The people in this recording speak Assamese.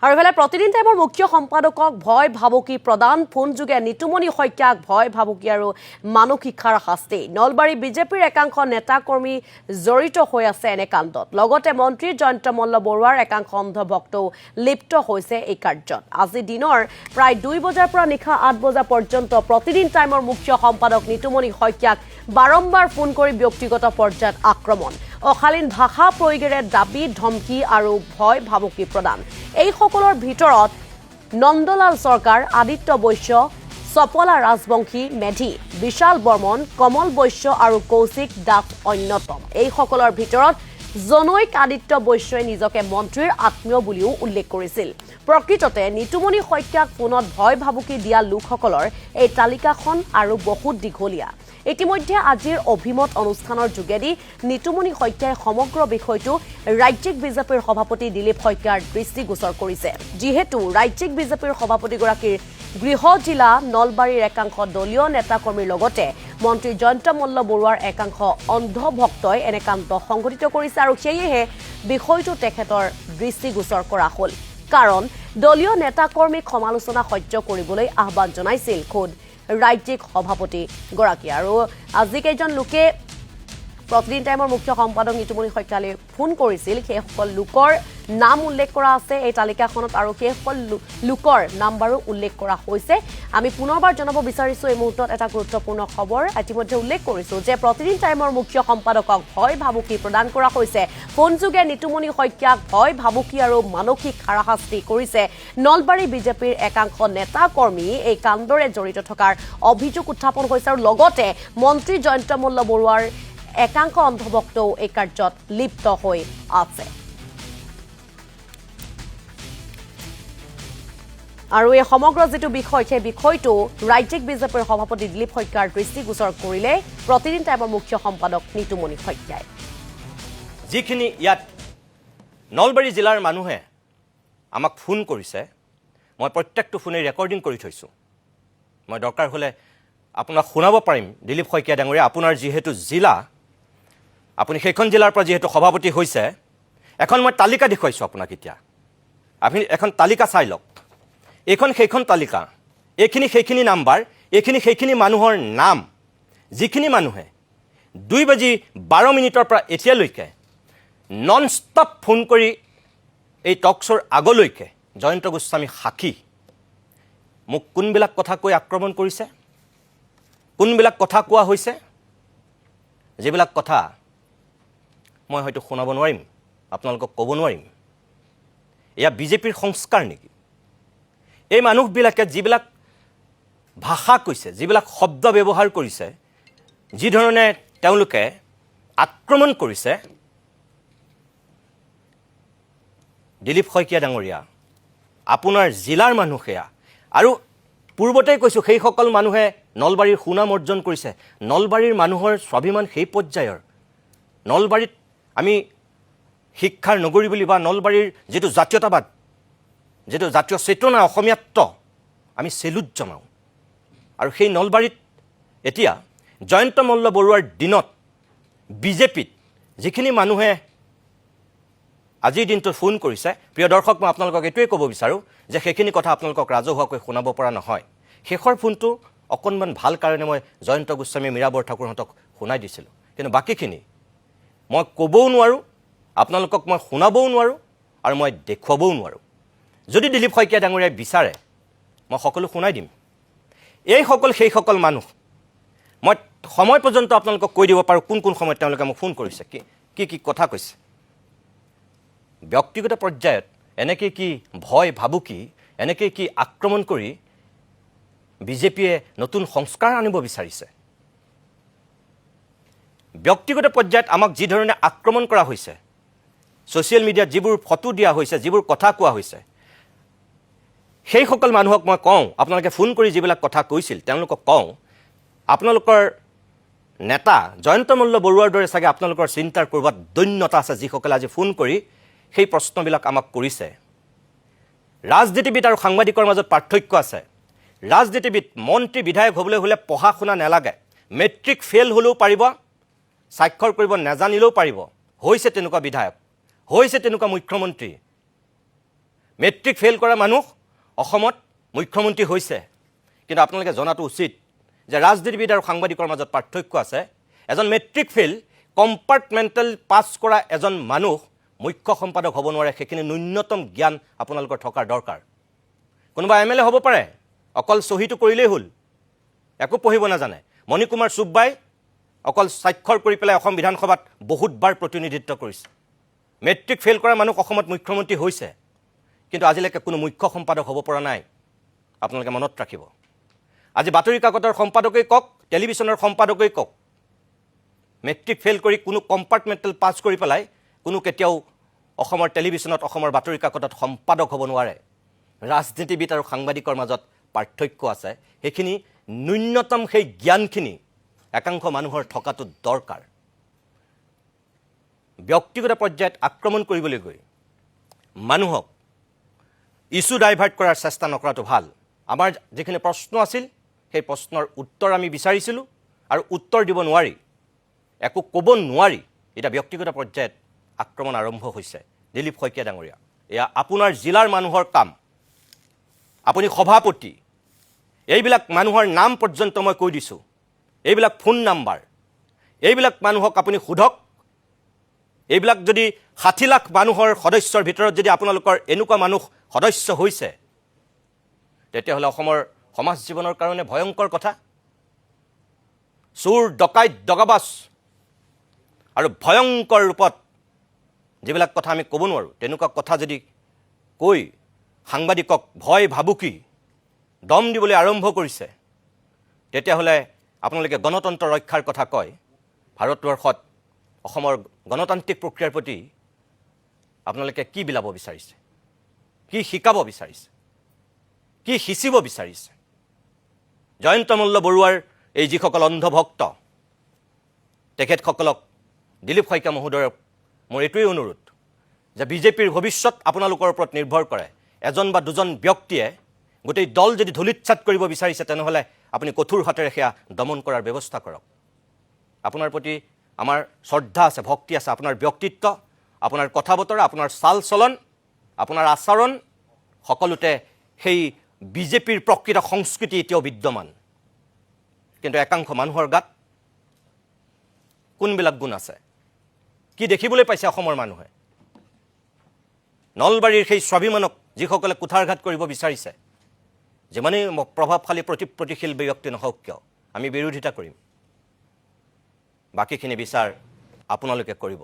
আৰু এফালে প্ৰতিদিন টাইমৰ মুখ্য সম্পাদকক ভয় ভাবুকি প্ৰদান ফোনযোগে নিতুমণি শইকীয়াক ভয় ভাবুকি আৰু মানসিক শিক্ষাৰ শাস্তি নলবাৰী বিজেপিৰ একাংশ নেতা কৰ্মী জড়িত হৈ আছে এনে কাণ্ডত লগতে মন্ত্ৰী জয়ন্ত মল্ল বৰুৱাৰ একাংশ অন্ধভক্তও লিপ্ত হৈছে এই কাৰ্যত আজি দিনৰ প্ৰায় 2 বজাৰ পৰা নিশা 8 বজা পৰ্যন্ত প্ৰতিদিন টাইমৰ মুখ্য সম্পাদক নিতুমণি শইকীয়াক বাৰম্বাৰ ফোন কৰি ব্যক্তিগত পৰ্যায়ত আক্ৰমণ অশালীন ভাষা প্ৰয়োগেৰে দাবী ধমকি আৰু ভয় ভাবুকি প্ৰদান এই সকলৰ ভিতৰত নন্দলাল চৰকাৰ আদিত্য বৈশ্য সপলা ৰাজবংশী মেধি বিশাল বৰ্মন কমল বৈশ্য আৰু কৌশিক দাস অন্যতম এই সকলৰ ভিতৰত জনৈক আদিত্য বৈশ্যই নিজকে মন্ত্ৰীৰ আত্মীয় বুলিও উল্লেখ কৰিছিল প্ৰকৃততে নিতুমণি শইকীয়াক ফোনত ভয় ভাবুকি দিয়া লোকসকলৰ এই তালিকাখন আৰু বহুত দীঘলীয়া ইতিমধ্যে আজিৰ অভিমত অনুষ্ঠানৰ যোগেদি নিতুমণি শইকীয়াই সমগ্ৰ বিষয়টো ৰাজ্যিক বিজেপিৰ সভাপতি দিলীপ শইকীয়াৰ দৃষ্টিগোচৰ কৰিছে যিহেতু ৰাজ্যিক বিজেপিৰ সভাপতিগৰাকীৰ গৃহ জিলা নলবাৰীৰ একাংশ দলীয় নেতাকৰ্মীৰ লগতে মন্ত্ৰী জয়ন্ত মল্ল বৰুৱাৰ একাংশ অন্ধভক্তই এনে কাণ্ড সংঘটিত কৰিছে আৰু সেয়েহে বিষয়টো তেখেতৰ দৃষ্টিগোচৰ কৰা হ'ল কাৰণ দলীয় নেতাকৰ্মীক সমালোচনা সহ্য কৰিবলৈ আহ্বান জনাইছিল খোদ ৰাজ্যিক সভাপতি গৰাকী আৰু আজি কেইজন লোকে প্ৰতিদিন টাইমৰ মুখ্য সম্পাদক নিতুমণি শইকীয়ালৈ ফোন কৰিছিল সেই সকল লোকৰ নাম উল্লেখ কৰা আছে এই তালিকাখনত আৰু সেই সকল লোকৰ নাম্বাৰো উল্লেখ কৰা হৈছে আমি পুনৰবাৰ জনাব বিচাৰিছো এই মুহূৰ্তত এটা গুৰুত্বপূৰ্ণ খবৰ ইতিমধ্যে উল্লেখ কৰিছো যে প্ৰতিদিন টাইমৰ মুখ্য সম্পাদকক ভয় ভাবুকি প্ৰদান কৰা হৈছে ফোনযোগে নিতুমণি শইকীয়াক ভয় ভাবুকি আৰু মানসিক হাৰাশাস্তি কৰিছে নলবাৰী বিজেপিৰ একাংশ নেতা কৰ্মী এই কাণ্ডৰে জড়িত থকাৰ অভিযোগ উত্থাপন হৈছে আৰু লগতে মন্ত্ৰী জয়ন্ত মল্ল বৰুৱাৰ একাংশ অন্ধভক্তও এই কাৰ্যত লিপ্ত হৈ আছে আৰু এই সমগ্ৰ যেটো বিষয় সেই বিষয়টো ৰাজ্যিক বিজেপিৰ সভাপতি দিলীপ শইকীয়াৰ দৃষ্টিগোচৰ কৰিলে প্ৰতিদিন টাইমৰ মুখ্য সম্পাদক নিতুমণি শইকীয়াই যিখিনি ইয়াত নলবাৰী জিলাৰ মানুহে আমাক ফোন কৰিছে মই প্ৰত্যেকটো ফোনে ৰেকৰ্ডিং কৰি থৈছো মই দৰকাৰ হলে আপোনাক শুনাব পাৰিম দিলীপ শইকীয়া ডাঙৰীয়া আপোনাৰ যিহেতু জিলা আপুনি সেইখন জিলাৰ পৰা যেহেতু সভাপতি হৈছে এখন মই তালিকা দেখুৱাইছো আপোনাক এতিয়া আপুনি এখন তালিকা চাই লওক এখন সেইখন তালিকা এইখিনি সেইখিনি নাম্বাৰ এইখিনি সেইখিনি মানুহৰ নাম যিখিনি মানুহে 2:12 পৰা এতিয়ালৈকে নন ষ্টপ ফোন কৰি এই টকছৰ আগলৈকে জয়ন্ত গোস্বামী সাক্ষী মোক কোনবিলাক কথা কৈ আক্ৰমণ কৰিছে কোনবিলাক কথা কোৱা হৈছে যিবিলাক কথা মই হয়তো শুনাব নোৱাৰিম আপোনালোকক ক'ব নোৱাৰিম এয়া বিজেপিৰ সংস্কাৰ নেকি এই মানুহবিলাকে যিবিলাক ভাষা কৈছে যিবিলাক শব্দ ব্যৱহাৰ কৰিছে যি ধৰণে তেওঁলোকে আক্ৰমণ কৰিছে দিলীপ শইকীয়া ডাঙৰীয়া আপোনাৰ জিলাৰ মানুহেয়া আৰু পূৰ্বতে কৈছো সেই সকল মানুহে নলবাৰীৰ সুনাম অৰ্জন কৰিছে নলবাৰীৰ মানুহৰ স্বাভিমান সেই পৰ্যায়ৰ নলবাৰীত আমি শিক্ষাৰ নগৰী বুলি বা নলবাৰীৰ যেটো জাতীয়তাবাদ যেটো জাতীয় চেতনা অসমীয়াত্ব আমি সেলুট জনাওঁ আৰু সেই নলবাৰীত এতিয়া জয়ন্ত মল্ল বৰুৱাৰ দিনত বিজেপিত যিখিনি মানুহে আজিৰ দিনটো ফোন কৰিছে প্ৰিয় দৰ্শক মই আপোনালোকক এটোই ক'ব বিচাৰো যে সেইখিনি কথা আপোনালোকক ৰাজহুৱাকৈ শুনাব পৰা নহয় শেষৰ ফোনটো অকনমান ভাল কাৰণে মই জয়ন্ত গোস্বামী মীৰাবৰ ঠাকুৰহঁতক শুনাই দিছিলো কিন্তু বাকিখিনি মই ক'বও নোৱাৰো আপোনালোকক মই শুনাবও নোৱাৰো আৰু মই দেখুৱাবও নোৱাৰো যদি দিলীপ শইকীয়া ডাঙৰীয়াই বিচাৰে মই সকলো শুনাই দিম এই সকল সেই সকল মানুহ মই সময় পৰ্যন্ত আপোনালোকক কৈ দিব পাৰো কোন কোন সময়ত তেওঁলোকে মোক ফোন কৰিছে কি কথা কৈছে ব্যক্তিগত পৰ্যায়ত এনেকৈ কি ভয় ভাবুকি এনেকৈ কি আক্ৰমণ কৰি বিজেপিয়ে নতুন সংস্কাৰ আনিব বিচাৰিছে ব্যক্তিগত পৰ্যায়ত আমাক যি ধৰণে আক্ৰমণ কৰা হৈছে সোশ্যাল মিডিয়াত যিবোৰ ফটো দিয়া হৈছে যিবোৰ কথা কোৱা হৈছে সেই সকল মানুহক মই কওঁ আপোনালোকে ফোন কৰি যিবিলাক কথা কৈছিল তেওঁলোকক কওঁ আপোনালোকৰ নেতা জয়ন্ত মল্ল বৰুৱাৰ দৰে চাগে আপোনালোকৰ চিন্তাৰ কৰবাত দৈন্যতা আছে যিসকলে আজি ফোন কৰি সেই প্ৰশ্নবিলাক আমাক কৰিছে ৰাজনীতিবিদ আৰু সাংবাদিকৰ মাজত পাৰ্থক্য আছে ৰাজনীতিবিদ মন্ত্ৰী বিধায়ক হ'বলৈ হলে পঢ়া শুনা নালাগে মেট্ৰিক ফেল হলেও পাৰিব স্বাক্ষৰ কৰিব নাজানিলেও পাৰিব হৈছে তেনেকুৱা বিধায়ক হৈছে তেনেকুৱা মুখ্যমন্ত্ৰী মেট্ৰিক ফেইল কৰা মানুহ অসমত মুখ্যমন্ত্ৰী হৈছে। কিন্তু আপোনালোকে জনাটো উচিত যে ৰাজনীতিবিদ আৰু সাংবাদিকৰ মাজত পাৰ্থক্য আছে। এজন মেট্ৰিক ফেইল কম্পাৰ্টমেণ্টেল পাছ কৰা এজন মানুহ মুখ্য সম্পাদক হ'ব নোৱাৰে। সেইখিনি ন্যূনতম জ্ঞান আপোনালোকৰ থকাৰ দৰকাৰ। কোনোবা MLA হ'ব পাৰে, অকল চহীটো কৰিলেই হ'ল, একো পঢ়িব নাজানে। মণিকুমাৰ চুব্বাই অকল স্বাক্ষৰ কৰি পেলাই অসম বিধানসভাত বহুতবাৰ প্ৰতিনিধিত্ব কৰিছে। মেট্ৰিক ফেইল কৰা মানুহ অসমত মুখ্যমন্ত্ৰী হৈছে, কিন্তু আজিলৈকে কোনো মুখ্য সম্পাদক হ'ব পৰা নাই। আপোনালোকে মনত ৰাখিব। আজি বাতৰি কাকতৰ সম্পাদকেই কওক, টেলিভিশ্যনৰ সম্পাদকেই কওক, মেট্ৰিক ফেইল কৰি কোনো কম্পাৰ্টমেণ্টেল পাছ কৰি পেলাই কোনো কেতিয়াও অসমৰ টেলিভিশ্যনত, অসমৰ বাতৰি কাকতত সম্পাদক হ'ব নোৱাৰে। ৰাজনীতিবিদ আৰু সাংবাদিকৰ মাজত পাৰ্থক্য আছে। সেইখিনি ন্যূনতম সেই জ্ঞানখিনি একাংশ মানুহৰ থকাটো দৰকাৰ। ব্যক্তিগত পৰ্যায়ত আক্ৰমণ কৰিবলৈ গৈ মানুহক ইছ্যু ডাইভাৰ্ট কৰাৰ চেষ্টা নকৰাটো ভাল। আমাৰ যিখিনি প্ৰশ্ন আছিল সেই প্ৰশ্নৰ উত্তৰ আমি বিচাৰিছিলোঁ, আৰু উত্তৰ দিব নোৱাৰি, একো ক'ব নোৱাৰি এতিয়া ব্যক্তিগত পৰ্যায়ত আক্ৰমণ আৰম্ভ হৈছে। দিলীপ শইকীয়া ডাঙৰীয়া, এয়া আপোনাৰ জিলাৰ মানুহৰ কাম। আপুনি সভাপতি, এইবিলাক মানুহৰ নাম পৰ্যন্ত মই কৈ দিছোঁ, এইবিলাক ফোন নাম্বাৰ, এইবিলাক মানুহক আপুনি সোধক। এইবিলাক যদি 60 লাখ মানুহৰ সদস্যৰ ভিতৰত যদি আপোনালোকৰ এনেকুৱা মানুহ সদস্য হৈছে, তেতিয়াহ'লে অসমৰ সমাজ জীৱনৰ কাৰণে ভয়ংকৰ কথা। চোৰ, ডকাইত, দগাবাজ আৰু ভয়ংকৰ ৰূপত যিবিলাক কথা আমি ক'ব নোৱাৰোঁ, তেনেকুৱা কথা যদি কৈ সাংবাদিকক ভয় ভাবুকি দম দিবলৈ আৰম্ভ কৰিছে, তেতিয়াহ'লে আপোনালোকে গণতন্ত্ৰ ৰক্ষাৰ কথা কয়। ভাৰতবৰ্ষত অসমৰ গণতান্ত্ৰিক প্ৰক্ৰিয়াৰ প্ৰতি আপোনালোকে কি বিলাব বিচাৰিছে, কি শিকাব বিচাৰিছে, কি সিঁচিব বিচাৰিছে? জয়ন্ত মল্ল বৰুৱাৰ এই যিসকল অন্ধভক্ত, তেখেতসকলক দিলীপ শইকীয়া মহোদয়ক মোৰ এইটোৱেই অনুৰোধ যে বিজেপিৰ ভৱিষ্যত আপোনালোকৰ ওপৰত নিৰ্ভৰ কৰে। এজন বা দুজন ব্যক্তিয়ে গোটেই দল যদি ধূলিচ্ছাত কৰিব বিচাৰিছে, তেনেহ'লে আপুনি কঠোৰ হাতেৰে সেয়া দমন কৰাৰ ব্যৱস্থা কৰক। আপোনাৰ প্ৰতি আমাৰ শ্ৰদ্ধা আছে, ভক্তি আছে। আপোনাৰ ব্যক্তিত্ব, আপোনাৰ কথা বতৰা, আপোনাৰ চাল চলন, আপোনাৰ আচৰণ, সকলোতে সেই বিজেপিৰ প্ৰকৃত সংস্কৃতি এতিয়াও বিদ্যমান। কিন্তু একাংশ মানুহৰ গাত কোনবিলাক গুণ আছে, কি দেখিবলৈ পাইছে অসমৰ মানুহে? নলবাৰীৰ সেই স্বাভিমানক যিসকলে কুঠাৰঘাত কৰিব বিচাৰিছে, যিমানেই প্ৰভাৱশালী প্ৰতিশীল ব্যক্তি নহওক কিয়, আমি বিৰোধিতা কৰিম। বাকীখিনি বিচাৰ আপোনালোকে কৰিব।